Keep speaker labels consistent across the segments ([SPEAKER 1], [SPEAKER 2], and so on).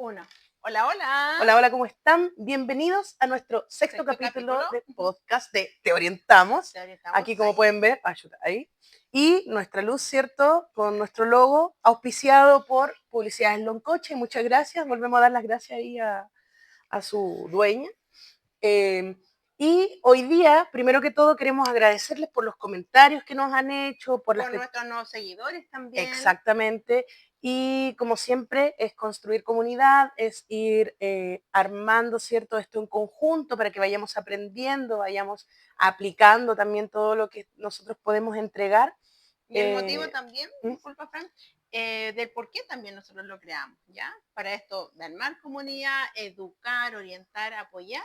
[SPEAKER 1] Uno. Hola, hola.
[SPEAKER 2] Hola, hola, ¿cómo están? Bienvenidos a nuestro sexto capítulo de
[SPEAKER 1] Ujú.
[SPEAKER 2] podcast de Te Orientamos.
[SPEAKER 1] Te orientamos
[SPEAKER 2] Aquí, como
[SPEAKER 1] ahí.
[SPEAKER 2] pueden ver, ayuda, ahí. Y nuestra luz, ¿cierto? Con nuestro logo auspiciado por Publicidades Loncoche. Muchas gracias. Volvemos a dar las gracias ahí a su dueña. Eh, y hoy día, primero que todo, queremos agradecerles por los comentarios que nos han hecho, por las
[SPEAKER 1] Por nuestros nuevos seguidores también.
[SPEAKER 2] Exactamente. Y como siempre, es construir comunidad, es ir armando, ¿cierto? Esto en conjunto para que vayamos aprendiendo, vayamos aplicando también todo lo que nosotros podemos entregar.
[SPEAKER 1] Y el motivo también,
[SPEAKER 2] ¿Mm?
[SPEAKER 1] disculpa, Fran, del por qué también nosotros lo creamos, ¿ya? Para esto, de armar comunidad, educar, orientar, apoyar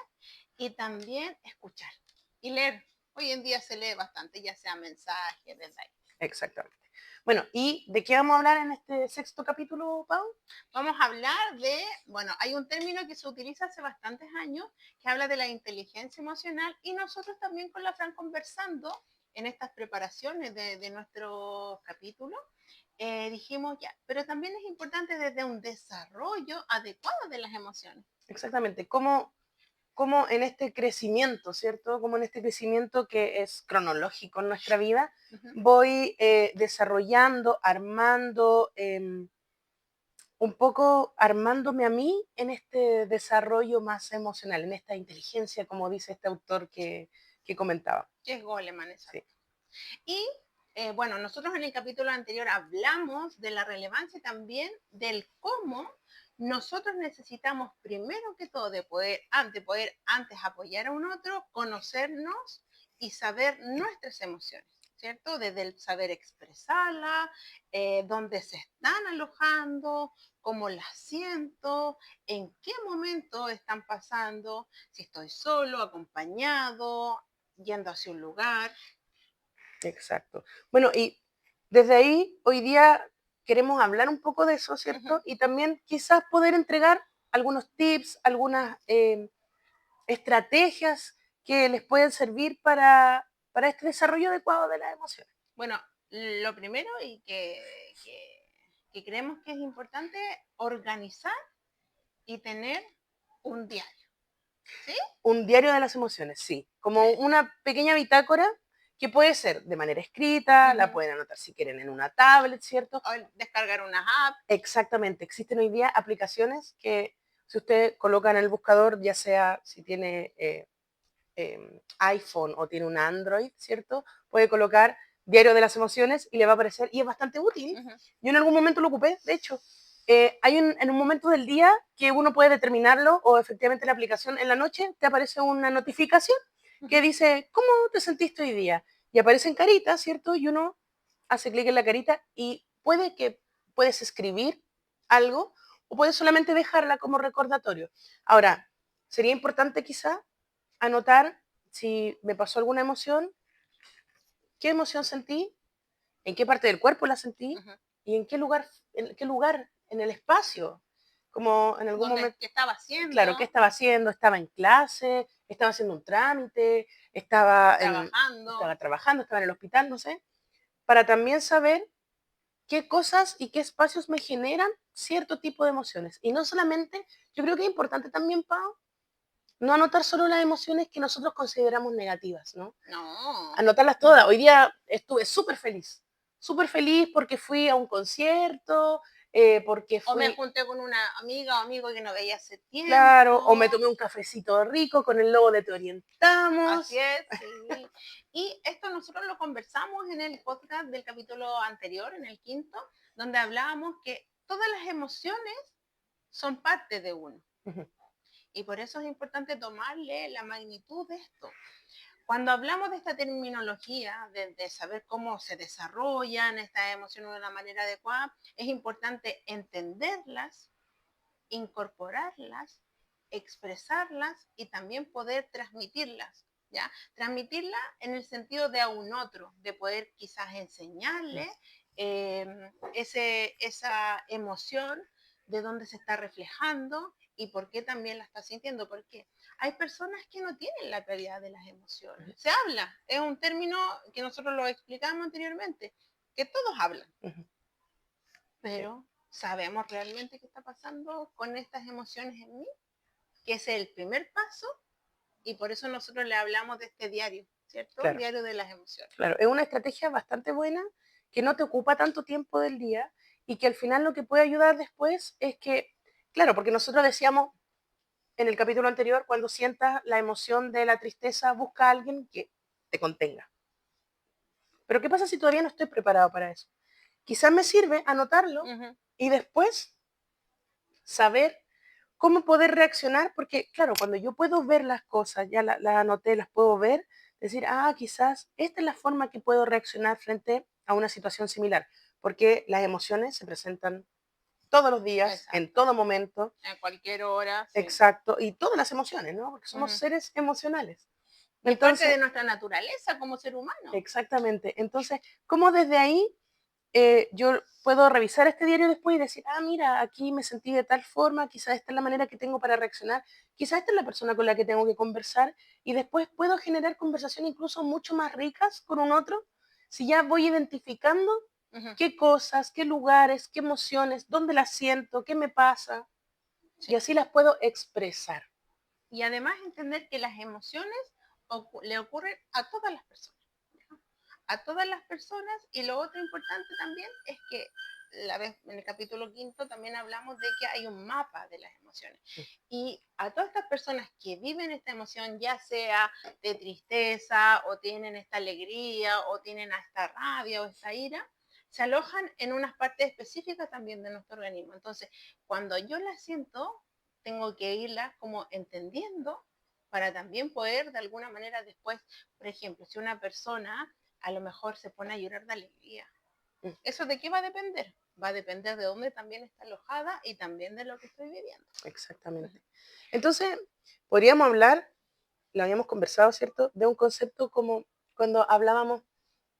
[SPEAKER 1] y también escuchar y leer. Hoy en día se lee bastante, ya sea mensajes, desde ahí.
[SPEAKER 2] Exactamente. Bueno, ¿y de qué vamos a hablar en este sexto capítulo, Pau?
[SPEAKER 1] Vamos a hablar de, bueno, hay un término que se utiliza hace bastantes años que habla de la inteligencia emocional y nosotros también con la Fran conversando en estas preparaciones de nuestro capítulo, dijimos ya, pero también es importante desde un desarrollo adecuado de las emociones.
[SPEAKER 2] Exactamente. ¿Cómo en este crecimiento, ¿cierto? Como en este crecimiento que es cronológico en nuestra vida, voy desarrollando, armando, un poco armándome a mí en este desarrollo más emocional, en esta inteligencia, como dice este autor que comentaba.
[SPEAKER 1] Que es Goleman, exacto.
[SPEAKER 2] Sí.
[SPEAKER 1] Y bueno, nosotros en el capítulo anterior hablamos de la relevancia también del cómo nosotros necesitamos primero que todo de poder antes apoyar a un otro, conocernos y saber nuestras emociones, ¿cierto? Desde el saber expresarlas, dónde se están alojando, cómo las siento, en qué momento están pasando, si estoy solo, acompañado, yendo hacia un lugar.
[SPEAKER 2] Exacto. Bueno, y desde ahí hoy día queremos hablar un poco de eso, ¿cierto? Y también quizás poder entregar algunos tips, algunas estrategias que les pueden servir para este desarrollo adecuado de las emociones.
[SPEAKER 1] Bueno, lo primero y que creemos que es importante, organizar y tener un diario. ¿Sí?
[SPEAKER 2] Un diario de las emociones, sí. Como una pequeña bitácora que puede ser de manera escrita, la pueden anotar si quieren en una tablet, ¿cierto?
[SPEAKER 1] O descargar una app.
[SPEAKER 2] Exactamente. Existen hoy día aplicaciones que si usted coloca en el buscador, ya sea si tiene iPhone o tiene un Android, ¿cierto? Puede colocar diario de las emociones y le va a aparecer y es bastante útil. Yo en algún momento lo ocupé, de hecho. Hay en un momento del día que uno puede determinarlo o efectivamente la aplicación en la noche te aparece una notificación que dice, ¿cómo te sentiste hoy día? Y aparecen caritas, ¿cierto? Y uno hace clic en la carita y puedes escribir algo o puedes solamente dejarla como recordatorio. Ahora, sería importante quizá anotar si me pasó alguna emoción, qué emoción sentí, en qué parte del cuerpo la sentí y en qué lugar en el espacio. Como en algún momento,
[SPEAKER 1] ¿Qué estaba haciendo?
[SPEAKER 2] claro, ¿qué estaba haciendo? Estaba en clase, estaba haciendo un trámite, estaba trabajando, estaba en el hospital, no sé. Para también saber qué cosas y qué espacios me generan cierto tipo de emociones. Y no solamente, yo creo que es importante también, Pau, no anotar solo las emociones que nosotros consideramos negativas, ¿no?
[SPEAKER 1] No.
[SPEAKER 2] Anotarlas todas. Hoy día estuve súper feliz porque fui a un concierto, porque
[SPEAKER 1] O me
[SPEAKER 2] fui,
[SPEAKER 1] junté con una amiga o amigo que no veía hace tiempo.
[SPEAKER 2] claro, o me tomé un cafecito rico con el logo de Te Orientamos.
[SPEAKER 1] Así es, sí. Y esto nosotros lo conversamos en el podcast del capítulo anterior, en el quinto, donde hablábamos que todas las emociones son parte de uno. Y por eso es importante tomarle la magnitud de esto. Cuando hablamos de esta terminología, de saber cómo se desarrollan estas emociones de una manera adecuada, es importante entenderlas, incorporarlas, expresarlas y también poder transmitirlas. ¿Ya? Transmitirla en el sentido de a un otro, de poder quizás enseñarle esa emoción, de dónde se está reflejando y por qué también la está sintiendo. Porque hay personas que no tienen la claridad de las emociones. Se habla, es un término que nosotros lo explicamos anteriormente, que todos hablan, pero ¿Sabemos realmente qué está pasando con estas emociones en mí? Que es el primer paso y por eso nosotros le hablamos de este diario, ¿cierto?
[SPEAKER 2] Claro,
[SPEAKER 1] Diario de las emociones.
[SPEAKER 2] claro. Es una estrategia bastante buena que no te ocupa tanto tiempo del día y que al final lo que puede ayudar después es que, claro, porque nosotros decíamos en el capítulo anterior, cuando sientas la emoción de la tristeza, busca a alguien que te contenga. Pero ¿qué pasa si todavía no estoy preparado para eso? Quizás me sirve anotarlo
[SPEAKER 1] Ujú.
[SPEAKER 2] y después saber cómo poder reaccionar, porque claro, cuando yo puedo ver las cosas, ya las anoté, las puedo ver, decir, quizás esta es la forma que puedo reaccionar frente a una situación similar, porque las emociones se presentan todos los días, en
[SPEAKER 1] Exacto.
[SPEAKER 2] todo momento,
[SPEAKER 1] A cualquier hora, sí.
[SPEAKER 2] exacto, y todas las emociones, ¿no? Porque somos
[SPEAKER 1] Ujú.
[SPEAKER 2] seres emocionales.
[SPEAKER 1] Y es parte
[SPEAKER 2] Entonces,
[SPEAKER 1] de nuestra naturaleza como ser humano.
[SPEAKER 2] exactamente, entonces, ¿cómo desde ahí yo puedo revisar este diario después y decir, mira, aquí me sentí de tal forma, quizás esta es la manera que tengo para reaccionar, quizás esta es la persona con la que tengo que conversar y después puedo generar conversaciones incluso mucho más ricas con un otro si ya voy identificando
[SPEAKER 1] Ujú.
[SPEAKER 2] qué cosas, qué lugares, qué emociones, dónde las siento, qué me pasa y
[SPEAKER 1] Sí.
[SPEAKER 2] así las puedo expresar.
[SPEAKER 1] Y además entender que las emociones le ocurren a todas las personas. A todas las personas y lo otro importante también es que en el capítulo quinto también hablamos de que hay un mapa de las emociones y a todas estas personas que viven esta emoción, ya sea de tristeza o tienen esta alegría o tienen esta rabia o esta ira, se alojan en unas partes específicas también de nuestro organismo. Entonces, cuando yo la siento, tengo que irla como entendiendo para también poder de alguna manera después, por ejemplo, si una persona a lo mejor se pone a llorar de alegría.
[SPEAKER 2] Mm,
[SPEAKER 1] ¿Eso de qué va a depender? Va a depender de dónde también está alojada y también de lo que estoy viviendo.
[SPEAKER 2] exactamente. Entonces, podríamos hablar, lo habíamos conversado, ¿cierto?, de un concepto como cuando hablábamos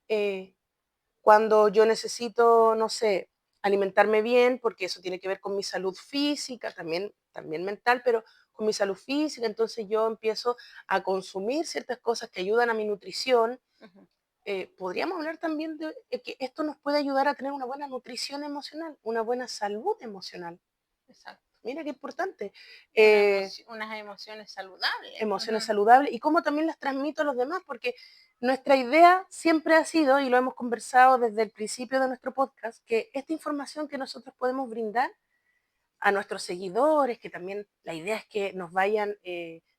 [SPEAKER 2] eh, cuando yo necesito, no sé, alimentarme bien, porque eso tiene que ver con mi salud física, también mental, pero con mi salud física, entonces yo empiezo a consumir ciertas cosas que ayudan a mi nutrición.
[SPEAKER 1] Ujú.
[SPEAKER 2] Podríamos hablar también de que esto nos puede ayudar a tener una buena nutrición emocional, una buena salud emocional.
[SPEAKER 1] Exacto.
[SPEAKER 2] Mira qué importante. Eh,
[SPEAKER 1] Unas emociones saludables.
[SPEAKER 2] Emociones
[SPEAKER 1] Ujú.
[SPEAKER 2] saludables y cómo también las transmito a los demás, porque nuestra idea siempre ha sido, y lo hemos conversado desde el principio de nuestro podcast, que esta información que nosotros podemos brindar a nuestros seguidores, que también la idea es que nos vayan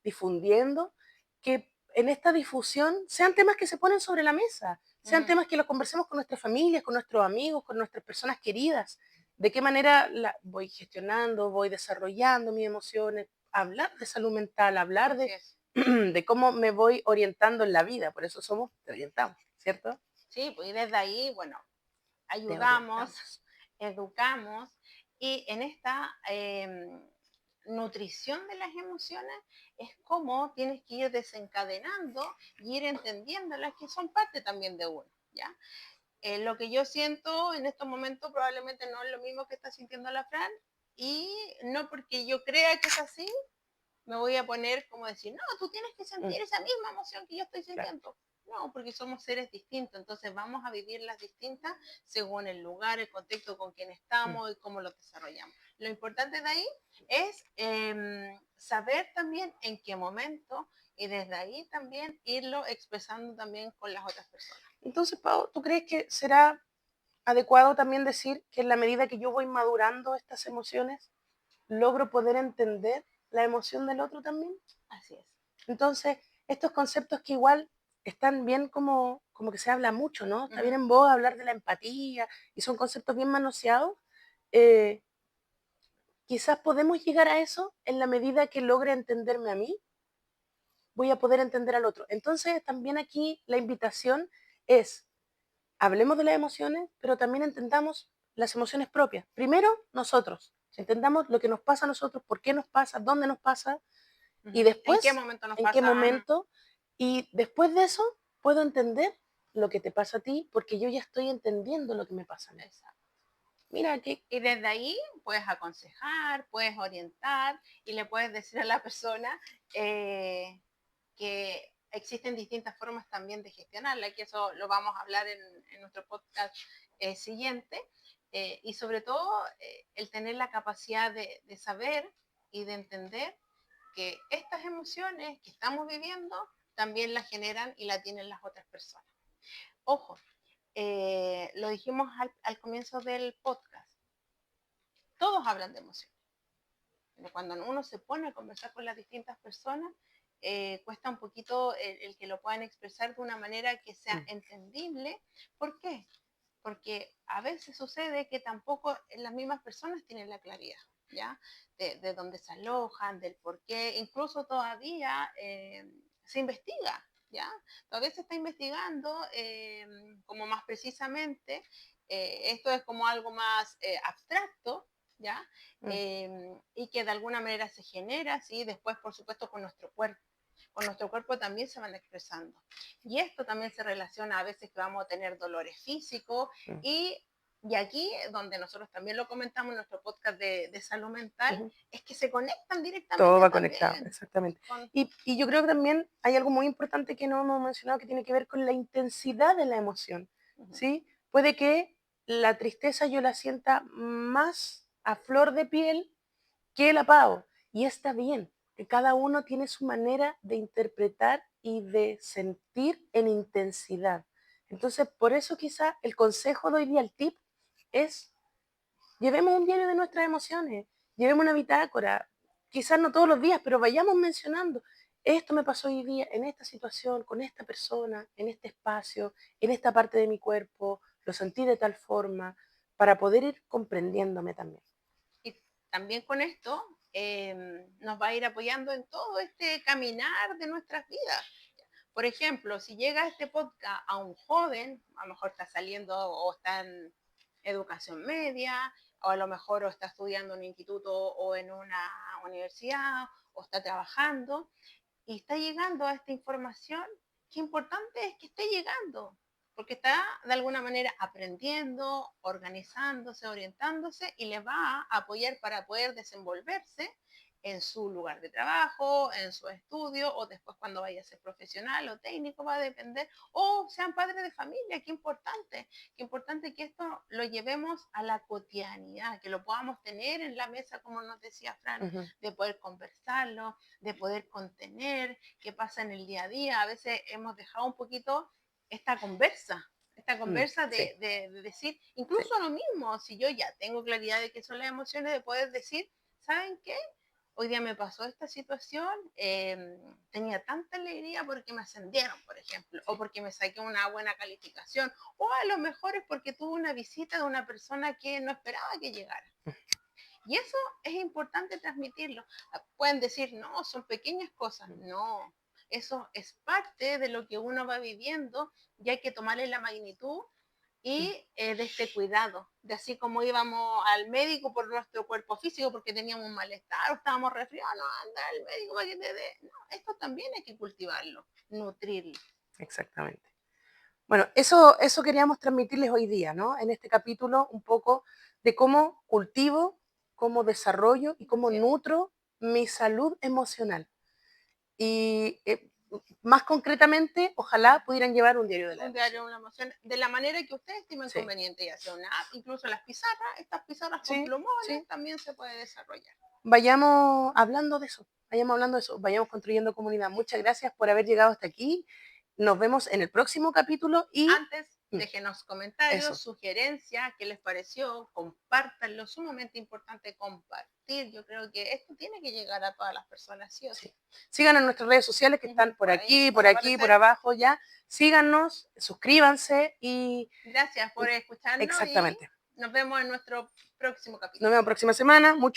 [SPEAKER 2] difundiendo, que en esta difusión sean temas que se ponen sobre la mesa, sean
[SPEAKER 1] Ujú.
[SPEAKER 2] temas que los conversemos con nuestras familias, con nuestros amigos, con nuestras personas queridas, de qué manera voy gestionando, voy desarrollando mis emociones, hablar de salud mental, hablar
[SPEAKER 1] Así es.
[SPEAKER 2] de cómo me voy orientando en la vida, por eso somos Te Orientamos, ¿cierto?
[SPEAKER 1] Sí, pues y desde ahí, bueno,
[SPEAKER 2] Te
[SPEAKER 1] ayudamos,
[SPEAKER 2] orientamos.
[SPEAKER 1] educamos y en esta nutrición de las emociones es como tienes que ir desencadenando y ir entendiéndolas que son parte también de uno, ¿ya? Lo que yo siento en estos momentos probablemente no es lo mismo que está sintiendo la Fran y no porque yo crea que es así, me voy a poner como decir, no, tú tienes que
[SPEAKER 2] Mm,
[SPEAKER 1] sentir esa misma emoción que yo estoy
[SPEAKER 2] claro.
[SPEAKER 1] sintiendo. No, porque somos seres distintos, entonces vamos a vivirlas distintas según el lugar, el contexto con quien
[SPEAKER 2] Mm.
[SPEAKER 1] estamos y cómo lo desarrollamos. Lo importante de ahí es saber también en qué momento y desde ahí también irlo expresando también con las otras personas.
[SPEAKER 2] Entonces, Pau, ¿tú crees que será adecuado también decir que en la medida que yo voy madurando estas emociones, logro poder entender la emoción del otro también?
[SPEAKER 1] Así es.
[SPEAKER 2] Entonces, estos conceptos que igual están bien como que se habla mucho, ¿no? Está bien
[SPEAKER 1] Ujú.
[SPEAKER 2] en voz hablar de la empatía y son conceptos bien manoseados. eh, Quizás podemos llegar a eso en la medida que logre entenderme a mí, voy a poder entender al otro. Entonces, también aquí la invitación es hablemos de las emociones, pero también entendamos las emociones propias. Primero, nosotros. Entendamos lo que nos pasa a nosotros, por qué nos pasa, dónde nos pasa, y
[SPEAKER 1] Ujú. ¿En qué
[SPEAKER 2] después,
[SPEAKER 1] momento nos
[SPEAKER 2] en qué
[SPEAKER 1] pasa? Ajá.
[SPEAKER 2] momento. Y después de eso, puedo entender lo que te pasa a ti, porque yo ya estoy entendiendo lo que me pasa a mí.
[SPEAKER 1] Exacto.
[SPEAKER 2] Mira, que
[SPEAKER 1] Y desde ahí puedes aconsejar, puedes orientar y le puedes decir a la persona que existen distintas formas también de gestionarla, que eso lo vamos a hablar en nuestro podcast siguiente, Y sobre todo el tener la capacidad de saber y de entender que estas emociones que estamos viviendo también las generan y la tienen las otras personas. Ojo, lo dijimos al comienzo del podcast, todos hablan de emociones. Cuando uno se pone a conversar con las distintas personas, cuesta un poquito el que lo puedan expresar de una manera que sea entendible. ¿Por qué? Porque a veces sucede que tampoco las mismas personas tienen la claridad, ¿ya? De dónde se alojan, del por qué, incluso todavía se investiga, ¿ya? Todavía se está investigando como más precisamente, esto es como algo más abstracto, ¿ya? Y que de alguna manera se genera, ¿sí? Después, por supuesto, con nuestro cuerpo. Con nuestro cuerpo también se van expresando. Y esto también se relaciona a veces que vamos a tener dolores físicos y aquí, donde nosotros también lo comentamos en nuestro podcast de salud mental, es que se conectan directamente.
[SPEAKER 2] Todo va conectado, exactamente. Y yo creo que también hay algo muy importante que no hemos mencionado que tiene que ver con la intensidad de la emoción, ¿sí? Puede que la tristeza yo la sienta más a flor de piel que el apao, y está bien, que cada uno tiene su manera de interpretar y de sentir en intensidad. Entonces, por eso quizá el consejo de hoy día, el tip, es llevemos un diario de nuestras emociones, llevemos una bitácora, quizás no todos los días, pero vayamos mencionando, esto me pasó hoy día en esta situación, con esta persona, en este espacio, en esta parte de mi cuerpo, lo sentí de tal forma, para poder ir comprendiéndome también.
[SPEAKER 1] Y también con esto nos va a ir apoyando en todo este caminar de nuestras vidas. Por ejemplo, si llega este podcast a un joven, a lo mejor está saliendo o está en educación media, o a lo mejor o está estudiando en un instituto o en una universidad, o está trabajando, y está llegando a esta información, qué importante es que esté llegando, porque está de alguna manera aprendiendo, organizándose, orientándose y le va a apoyar para poder desenvolverse en su lugar de trabajo, en su estudio o después cuando vaya a ser profesional o técnico, va a depender, o sean padres de familia, qué importante que esto lo llevemos a la cotidianidad, que lo podamos tener en la mesa, como nos decía Fran, de poder conversarlo, de poder contener, qué pasa en el día a día. A veces hemos dejado un poquito esta conversa de decir, incluso lo mismo, si yo ya tengo claridad de qué son las emociones, de poder decir, ¿saben qué? Hoy día me pasó esta situación, tenía tanta alegría porque me ascendieron, por ejemplo, o porque me saqué una buena calificación, o a lo mejor es porque tuve una visita de una persona que no esperaba que llegara. Y eso es importante transmitirlo. Pueden decir, no, son pequeñas cosas. No, eso es parte de lo que uno va viviendo y hay que tomarle la magnitud y de este cuidado, de así como íbamos al médico por nuestro cuerpo físico porque teníamos un malestar o estábamos resfriados, no, anda al médico para que te dé. No, esto también hay que cultivarlo, nutrirlo.
[SPEAKER 2] Exactamente. Bueno, eso queríamos transmitirles hoy día, ¿no? En este capítulo un poco de cómo cultivo, cómo desarrollo y cómo nutro mi salud emocional. Y más concretamente, ojalá pudieran llevar un diario de la emoción.
[SPEAKER 1] Un diario de la emoción, de la manera que ustedes estimen conveniente, ya sea una app, incluso las pizarras, estas pizarras con plumones también se puede desarrollar.
[SPEAKER 2] Vayamos hablando de eso, vayamos construyendo comunidad. Muchas gracias por haber llegado hasta aquí. Nos vemos en el próximo capítulo y...
[SPEAKER 1] Antes, déjenos comentarios, sugerencias, qué les pareció, compártanlo, sumamente importante compartir. Yo creo que esto tiene que llegar a todas las personas, sí o sí.
[SPEAKER 2] Síganos en nuestras redes sociales que están por aquí, por abajo ya. Síganos, suscríbanse y...
[SPEAKER 1] Gracias por escucharnos.
[SPEAKER 2] Exactamente.
[SPEAKER 1] Y nos vemos en nuestro próximo capítulo.
[SPEAKER 2] Nos vemos próxima semana.